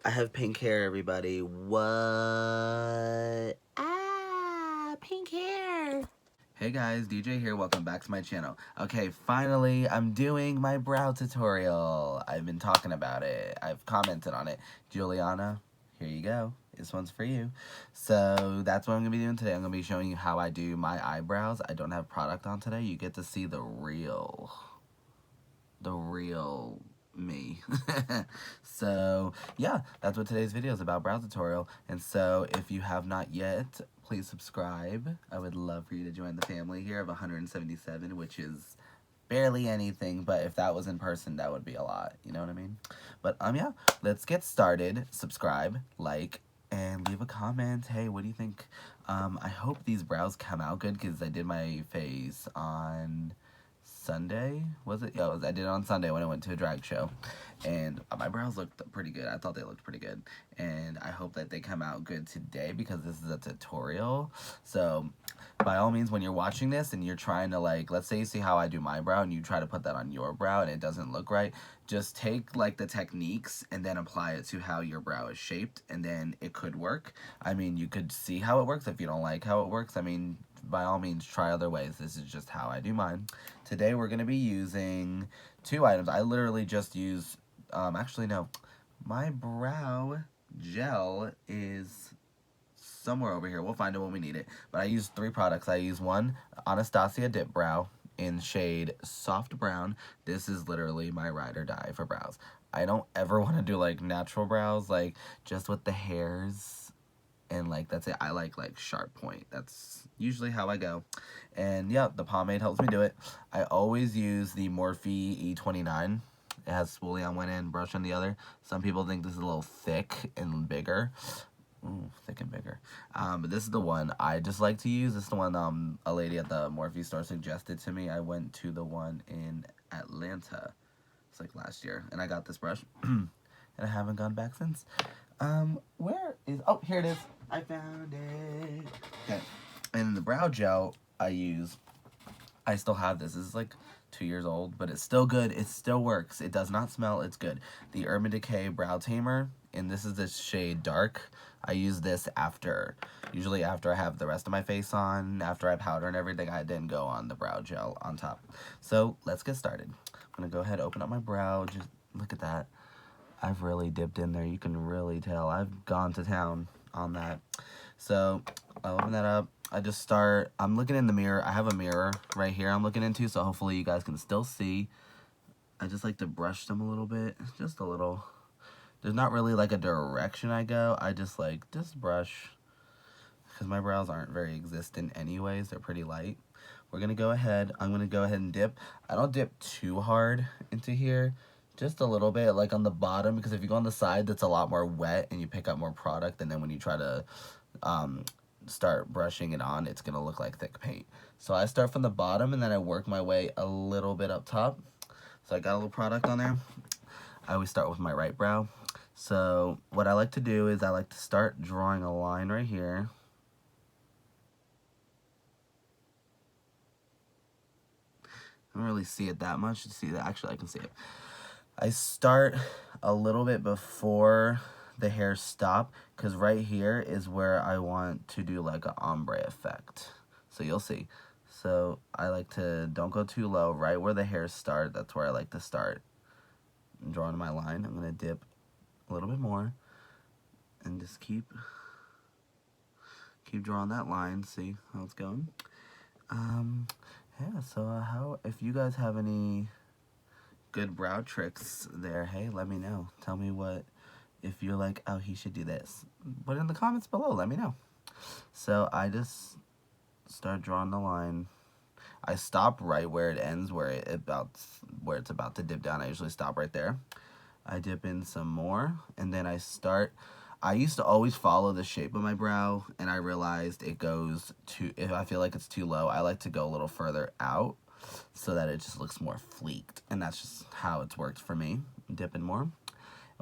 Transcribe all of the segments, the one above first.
I have pink hair, everybody. What? Ah, pink hair. Hey guys, DJ here. Welcome back to my channel. Okay, finally, I'm doing my brow tutorial. I've been talking about it. I've commented on it. Juliana, here you go. This one's for you. So that's what I'm going to be doing today. I'm going to be showing you how I do my eyebrows. I don't have product on today. You get to see the real me. So yeah, that's what today's video is about, brow tutorial. And so if you have not yet, please subscribe. I would love for you to join the family here of 177, which is barely anything, but if that was in person, that would be a lot, you know what I mean? But yeah, let's get started. Subscribe, like, and leave a comment. Hey, what do you think? I hope these brows come out good because I did my face on Sunday, was it? Yeah, I did it on Sunday when I went to a drag show, and my brows looked pretty good. I thought they looked pretty good, and I hope that they come out good today because this is a tutorial. So by all means, when you're watching this and you're trying to, like, let's say you see how I do my brow and you try to put that on your brow and it doesn't look right, just take like the techniques and then apply it to how your brow is shaped, and then it could work. I mean, you could see how it works. If you don't like how it works, I mean, by all means, try other ways. This is just how I do mine. Today we're going to be using two items. I literally just use, actually no, my brow gel is somewhere over here. We'll find it when we need it. But I use three products. I use one, Anastasia Dip Brow in shade Soft Brown. This is literally my ride or die for brows. I don't ever want to do like natural brows, like just with the hairs and like that's it. I like sharp point. That's usually how I go. And yeah, the pomade helps me do it. I always use the Morphe E29. It has spoolie on one end, brush on the other. Some people think this is a little thick and bigger. Ooh, thick and bigger. But this is the one I just like to use. This is the one a lady at the Morphe store suggested to me. I went to the one in Atlanta. It's like last year, and I got this brush, and I haven't gone back since. Where is? Oh, here it is. I found it. Okay, and the brow gel I still have this. This is like 2 years old, but it's still good. It still works. It does not smell. It's good. The Urban Decay Brow Tamer, and this is the shade Dark. I use this usually after I have the rest of my face on, after I powder and everything. I didn't go on the brow gel on top. So let's get started. I'm going to go ahead and open up my brow. Just look at that. I've really dipped in there. You can really tell. I've gone to town on that. So I'll open that up. I just start, I'm looking in the mirror. I have a mirror right here I'm looking into, so hopefully you guys can still see. I just like to brush them a little bit, just a little. There's not really like a direction I go. I just like, just brush, because my brows aren't very existent anyways. They're pretty light. We're going to go ahead. I'm going to go ahead and dip. I don't dip too hard into here. Just a little bit, like on the bottom, because if you go on the side, that's a lot more wet and you pick up more product, and then when you try to start brushing it on, it's going to look like thick paint. So I start from the bottom, and then I work my way a little bit up top. So I got a little product on there. I always start with my right brow. So what I like to do is I like to start drawing a line right here. I don't really see it that much. See that? Actually, I can see it. I start a little bit before the hairs stop, because right here is where I want to do like an ombre effect. So you'll see. So I like to, don't go too low, right where the hairs start. That's where I like to start. I'm drawing my line. I'm going to dip a little bit more and just keep drawing that line. See how it's going. Yeah, so how, if you guys have any good brow tricks there, hey, let me know. Tell me what, if you're like, oh, he should do this, put it in the comments below, let me know. So I just start drawing the line. I stop right where it ends, where it's about to dip down. I usually stop right there. I dip in some more, and then I used to always follow the shape of my brow, and I realized it goes if I feel like it's too low, I like to go a little further out so that it just looks more fleeked, and that's just how it's worked for me. Dip in more.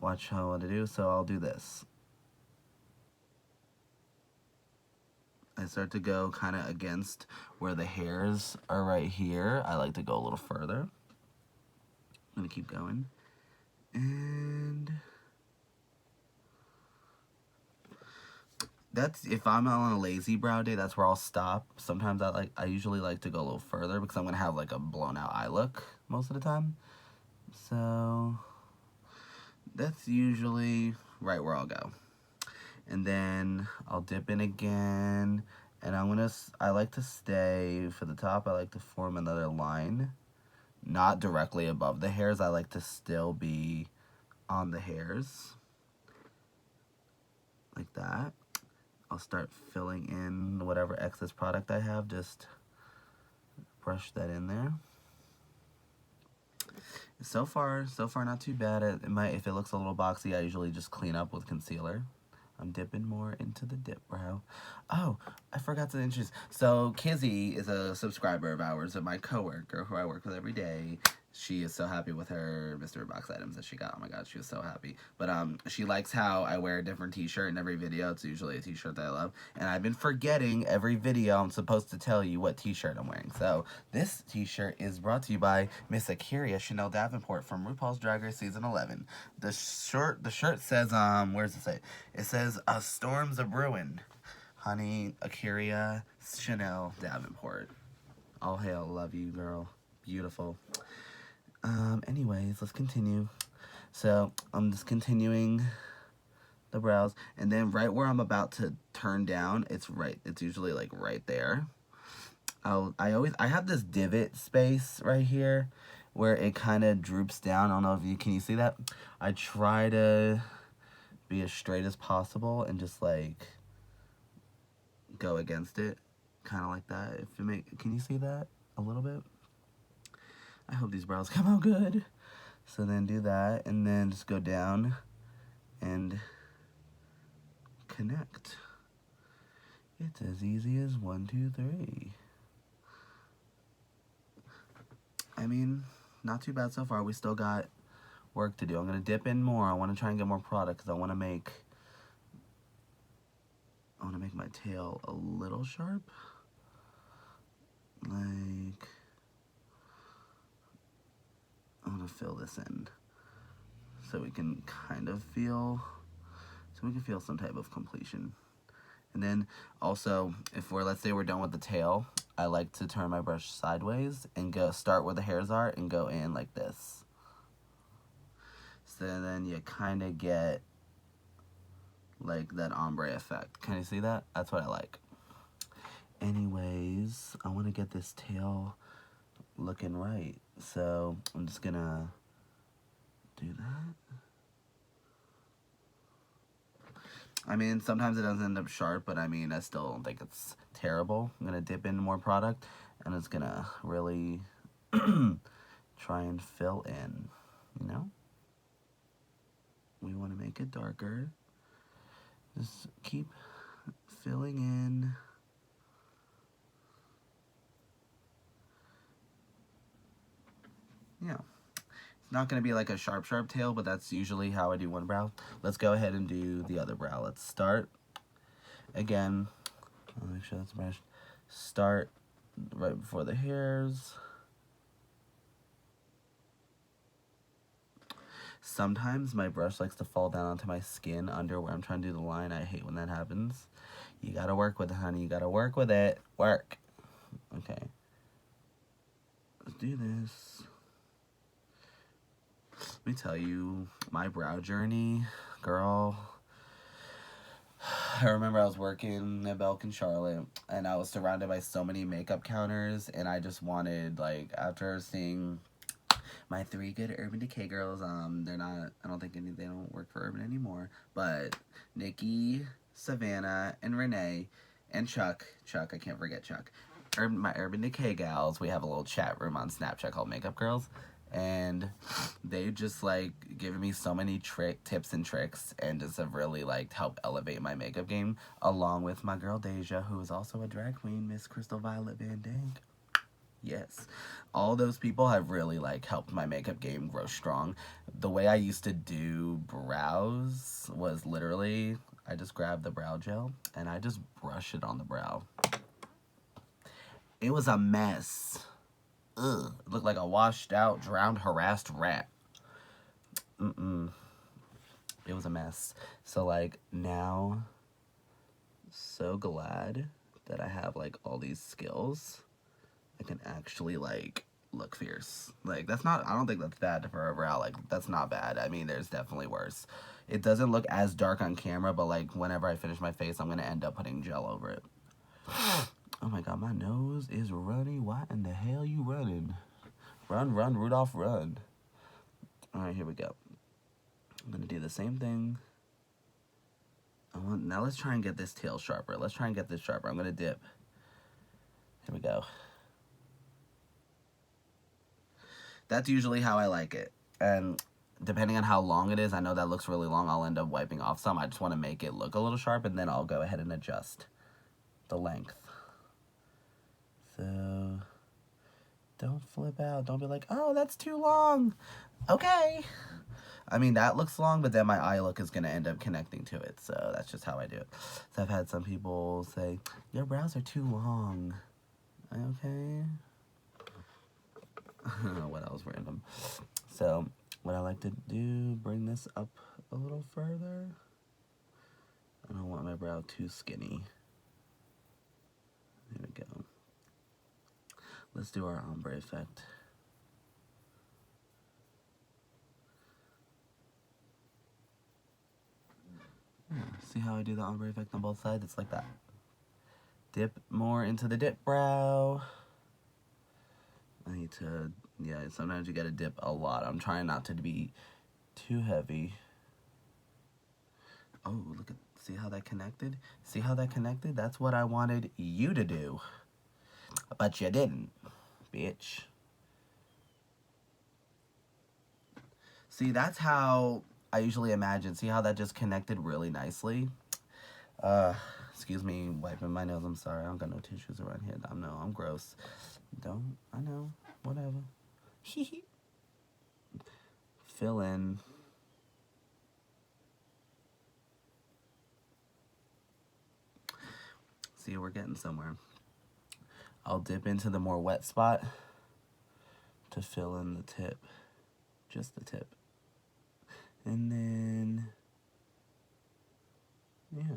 Watch how to do, so I'll do this. I start to go kind of against where the hairs are right here. I like to go a little further. I'm going to keep going. And that's if I'm on a lazy brow day, that's where I'll stop. Sometimes I usually like to go a little further because I'm gonna have like a blown out eye look most of the time. So that's usually right where I'll go. And then I'll dip in again, and I like to stay for the top. I like to form another line, not directly above the hairs. I like to still be on the hairs like that. I'll start filling in whatever excess product I have, just brush that in there. So far not too bad. If it looks a little boxy, I usually just clean up with concealer. I'm dipping more into the dip brow. Oh, I forgot to introduce. So Kizzy is a subscriber of ours, of my coworker who I work with every day. She is so happy with her mystery box items that she got. Oh my god, she was so happy. But she likes how I wear a different t-shirt in every video. It's usually a t-shirt that I love. And I've been forgetting every video I'm supposed to tell you what t-shirt I'm wearing. So this t-shirt is brought to you by Miss Akira Chanel Davenport from RuPaul's Drag Race Season 11. The shirt says, where does it say? It says, storms a brewing. Honey, Akira Chanel Davenport. All hail, love you, girl. Beautiful. Anyways, let's continue. So, I'm just continuing the brows. And then right where I'm about to turn down, it's usually like right there. I have this divot space right here where it kind of droops down. I don't know if can you see that? I try to be as straight as possible and just like go against it, kind of like that. Can you see that a little bit? I hope these brows come out good. So then do that, and then just go down and connect. It's as easy as 1, 2, 3. I mean, not too bad so far. We still got work to do. I'm gonna dip in more. I want to try and get more product because I want to make my tail a little sharp. Like, I'm gonna fill this in so we can feel some type of completion. And then also, let's say we're done with the tail, I like to turn my brush sideways and start where the hairs are and go in like this. So then you kind of get like that ombre effect. Can you see that? That's what I like. Anyways, I want to get this tail looking right. So I'm just gonna do that. I mean, sometimes it doesn't end up sharp, but I mean, I still don't think it's terrible. I'm gonna dip in more product, and it's gonna really try and fill in, you know? We want to make it darker. Just keep filling in. Yeah. It's not going to be like a sharp tail, but that's usually how I do one brow. Let's go ahead and do the other brow. Let's start. Again, I'll make sure that's brushed. Start right before the hairs. Sometimes my brush likes to fall down onto my skin under where I'm trying to do the line. I hate when that happens. You gotta work with it, honey. You gotta work with it. Work. Okay. Let's do this. Let me tell you, my brow journey, girl. I remember I was working at Belk in Charlotte, and I was surrounded by so many makeup counters, and I just wanted, like, after seeing my 3 good Urban Decay girls, they're not, I don't think they don't work for Urban anymore, but Nikki, Savannah, and Renee, and Chuck, I can't forget Chuck, my Urban Decay gals, we have a little chat room on Snapchat called Makeup Girls, and they just, like, given me so many tips and tricks, and just have really, like, helped elevate my makeup game, along with my girl Deja, who is also a drag queen, Miss Crystal Violet Van Dank. Yes. All those people have really, like, helped my makeup game grow strong. The way I used to do brows was literally, I just grab the brow gel, and I just brush it on the brow. It was a mess. Ugh. It looked like a washed out, drowned, harassed rat. It was a mess. So, like, now, so glad that I have like all these skills. I can actually like look fierce. Like that's not, I don't think that's bad for a brow. Like that's not bad. I mean, there's definitely worse. It doesn't look as dark on camera, but like whenever I finish my face, I'm gonna end up putting gel over it. Oh my god, my nose is runny. Why in the hell you running? Run, run, Rudolph, run. Alright, here we go. I'm gonna do the same thing. Now let's try and get this tail sharper. Let's try and get this sharper. I'm gonna dip. Here we go. That's usually how I like it. And depending on how long it is, I know that looks really long, I'll end up wiping off some. I just want to make it look a little sharp, and then I'll go ahead and adjust the length. So, don't flip out. Don't be like, oh, that's too long. Okay. I mean, that looks long, but then my eye look is going to end up connecting to it. So, that's just how I do it. So, I've had some people say, your brows are too long. Okay. What else random? So, what I like to do, bring this up a little further. I don't want my brow too skinny. There we go. Let's do our ombre effect. Yeah, see how I do the ombre effect on both sides? It's like that. Dip more into the dip brow. I need to, yeah, sometimes you gotta dip a lot. I'm trying not to be too heavy. Oh, look at, see how that connected? See how that connected? That's what I wanted you to do. But you didn't, bitch. See, that's how I usually imagine. See how that just connected really nicely? Excuse me, wiping my nose. I'm sorry. I don't got no tissues around here. I know, I'm gross. Don't, I know. Whatever. Fill in. See, we're getting somewhere. I'll dip into the more wet spot to fill in the tip. Just the tip. And then, yeah.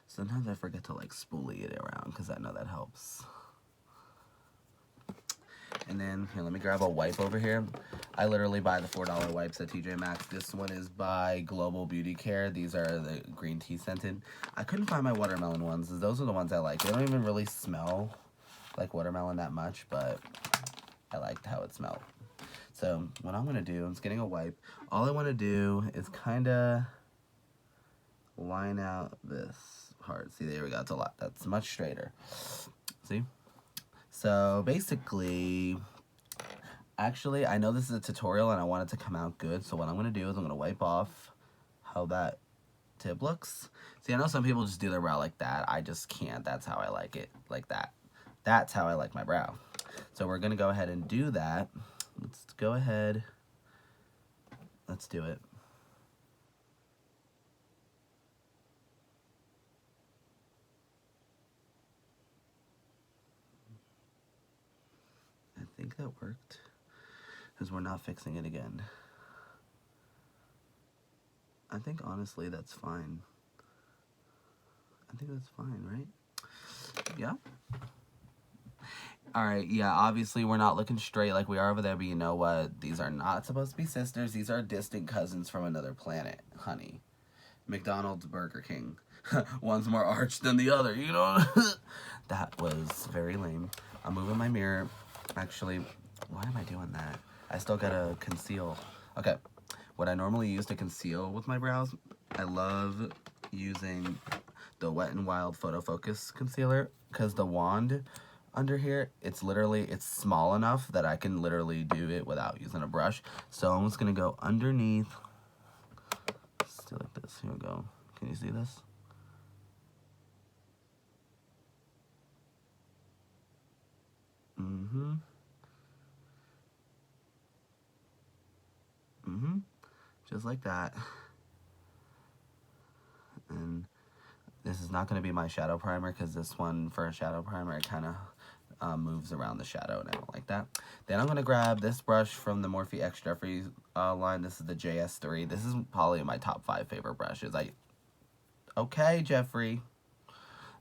Sometimes I forget to like spoolie it around because I know that helps. And then, here, let me grab a wipe over here. I literally buy the $4 wipes at TJ Maxx. This one is by Global Beauty Care. These are the green tea scented. I couldn't find my watermelon ones. Those are the ones I like. They don't even really smell like watermelon that much, but I liked how it smelled. So, what I'm going to do, I'm just getting a wipe. All I want to do is kind of line out this part. See, there we go. It's a lot. That's much straighter. See? So basically, actually, I know this is a tutorial and I want it to come out good. So what I'm going to do is I'm going to wipe off how that tip looks. See, I know some people just do their brow like that. I just can't. That's how I like it. Like that. That's how I like my brow. So we're going to go ahead and do that. Let's go ahead. Let's do it. I think that worked because we're not fixing it again. I think honestly that's fine. I think that's fine, right? Yeah. Alright, yeah, obviously we're not looking straight like we are over there, but you know what? These are not supposed to be sisters. These are distant cousins from another planet, honey. McDonald's, Burger King. One's more arched than the other, you know? That was very lame. I'm moving my mirror. Actually, why am I doing that? I still gotta conceal. Okay, what I normally use to conceal with my brows, I love using the Wet n Wild Photo Focus Concealer, because the wand under here, it's small enough that I can literally do it without using a brush. So I'm just gonna go underneath. Let's do like this. Here we go. Can you see this? Just like that. And this is not going to be my shadow primer because this one, for a shadow primer, it kind of moves around the shadow, and I don't like that. Then I'm going to grab this brush from the Morphe X Jeffree line. This is the JS3. This is probably my top 5 favorite brushes. Okay, Jeffree.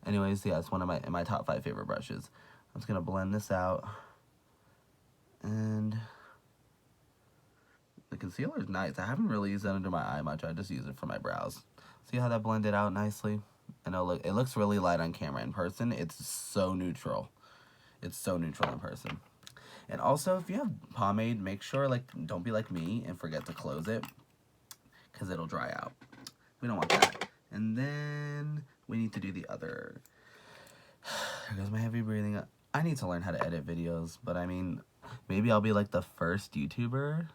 Anyways, yeah, it's one of my top 5 favorite brushes. I'm just going to blend this out. And the concealer is nice. I haven't really used that under my eye much. I just use it for my brows. See how that blended out nicely? And it looks really light on camera. In person, it's so neutral. It's so neutral in person. And also, if you have pomade, make sure, like, don't be like me and forget to close it, because it'll dry out. We don't want that. And then we need to do the other. There goes my heavy breathing. I need to learn how to edit videos, but I mean, maybe I'll be like the first YouTuber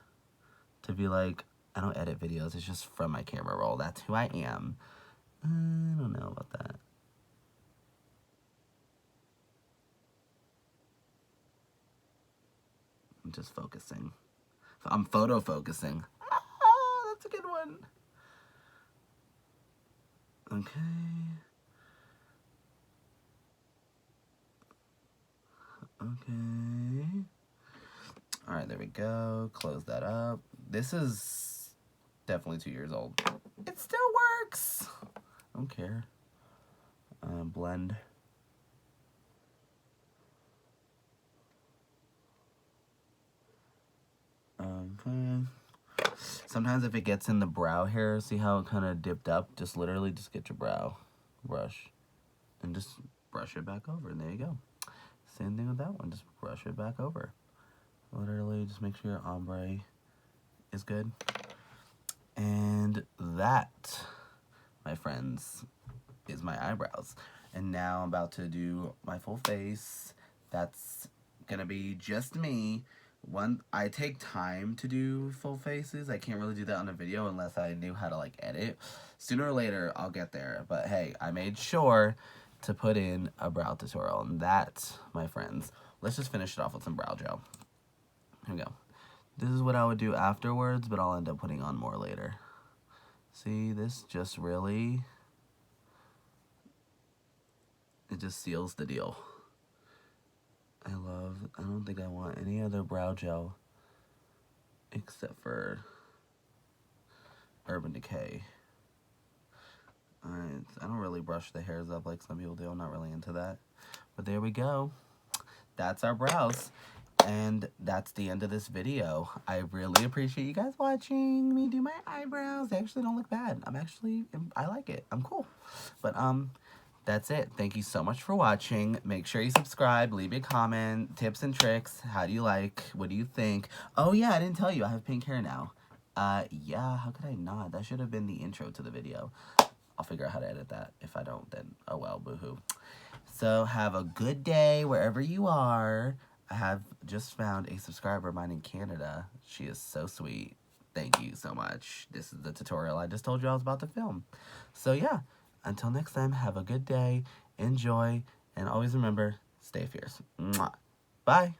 to be like, I don't edit videos, it's just from my camera roll. That's who I am. I don't know about that. I'm just focusing. I'm photo focusing. Ah, that's a good one. Okay. Okay. Alright, there we go. Close that up. This is definitely 2 years old. It still works. I don't care. Blend. Okay. Sometimes if it gets in the brow hair, see how it kind of dipped up? Just literally just get your brow brush and just brush it back over, and there you go. Same thing with that one, just brush it back over. Literally just make sure your ombre is good. And that, my friends, is my eyebrows. And now I'm about to do my full face. That's gonna be just me. I take time to do full faces. I can't really do that on a video unless I knew how to like edit. Sooner or later I'll get there, but hey, I made sure to put in a brow tutorial, and that, my friends, let's just finish it off with some brow gel. Here we go. This is what I would do afterwards, but I'll end up putting on more later. See, this just really, it just seals the deal. I don't think I want any other brow gel except for Urban Decay. Alright, I don't really brush the hairs up like some people do. I'm not really into that. But there we go. That's our brows. And that's the end of this video. I really appreciate you guys watching me do my eyebrows. They actually don't look bad. I like it. I'm cool. But, that's it. Thank you so much for watching. Make sure you subscribe, leave a comment, tips and tricks. How do you like? What do you think? Oh yeah, I didn't tell you. I have pink hair now. Yeah, how could I not? That should have been the intro to the video. I'll figure out how to edit that. If I don't, then oh well, boo-hoo. So have a good day wherever you are. I have just found a subscriber of mine in Canada. She is so sweet. Thank you so much. This is the tutorial I just told you I was about to film. So yeah. Until next time, have a good day, enjoy, and always remember, stay fierce. Mwah. Bye.